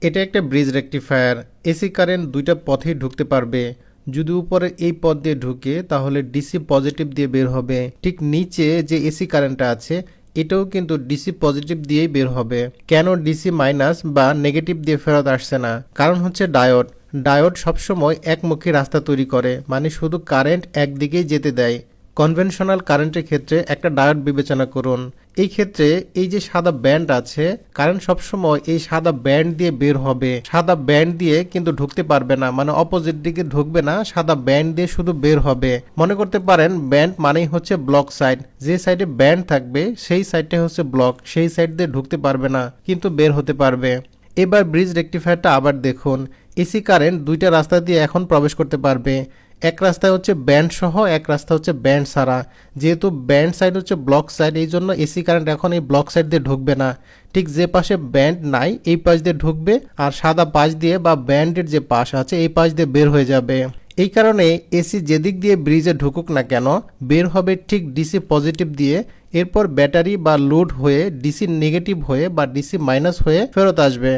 এটা একটা bridge rectifier. AC current দুইটা পথেই ঢুকতে পারবে। যদি উপরে এই পথ দিয়ে ঢুকে তাহলে ডিসি পজিটিভ দিয়ে বের হবে। ঠিক নিচে যে এসি কারেন্টটা আছে এটাও কিন্তু ডিসি পজিটিভ দিয়েই বের হবে। কেন ডিসি মাইনাস বা নেগেটিভ দিয়ে ফেরত আসছে না? কারণ হচ্ছে ডায়োড। ডায়োড সবসময় একমুখী রাস্তা তৈরি করে, মানে শুধু কারেন্ট একদিকেই যেতে দেয়। কনভেনশনাল কারেন্টের ক্ষেত্রে একটা ডায়োড বিবেচনা করুন। এই ক্ষেত্রে এই যে সাদা ব্যান্ড আছে, কারেন্ট সবসময় এই সাদা ব্যান্ড দিয়ে বের হবে। সাদা ব্যান্ড দিয়ে কিন্তু ঢুকতে পারবে না, মানে অপোজিট দিকে ঢুকবে না, সাদা ব্যান্ড দিয়ে শুধু বের হবে। মনে করতে পারেন ব্যান্ড মানেই হচ্ছে ব্লক সাইড। যে সাইডে ব্যান্ড থাকবে সেই সাইডটা হচ্ছে ব্লক, সেই সাইড দিয়ে ঢুকতে পারবে না কিন্তু বের হতে পারবে। এবার ব্রিজ রেকটিফায়ারটা আবার দেখুন। এসি কারেন্ট দুইটা রাস্তা দিয়ে এখন প্রবেশ করতে পারবে। এক রাস্তা হচ্ছে ব্যান্ড সহ, এক রাস্তা হচ্ছে ব্যান্ড ছাড়া। যেহেতু ব্যান্ড সাইড হচ্ছে ব্লক সাইড, এই জন্য এসি কারেন্ট এখন এই ব্লক সাইড দিয়ে ঢুকবে না। ঠিক যে পাশে ব্যান্ড নাই এই পাশ দিয়ে ঢুকবে, আর সাদা পাশ দিয়ে বা ব্যান্ডের যে পাশ আছে এই পাশ দিয়ে বের হয়ে যাবে। এই কারণে এসি যেদিক দিয়ে ব্রিজে ঢুকুক না কেন, বের হবে ঠিক ডিসি পজিটিভ দিয়ে। এরপর ব্যাটারি বা লোড হয়ে ডিসি নেগেটিভ হয়ে বা ডিসি মাইনাস হয়ে ফেরত আসবে।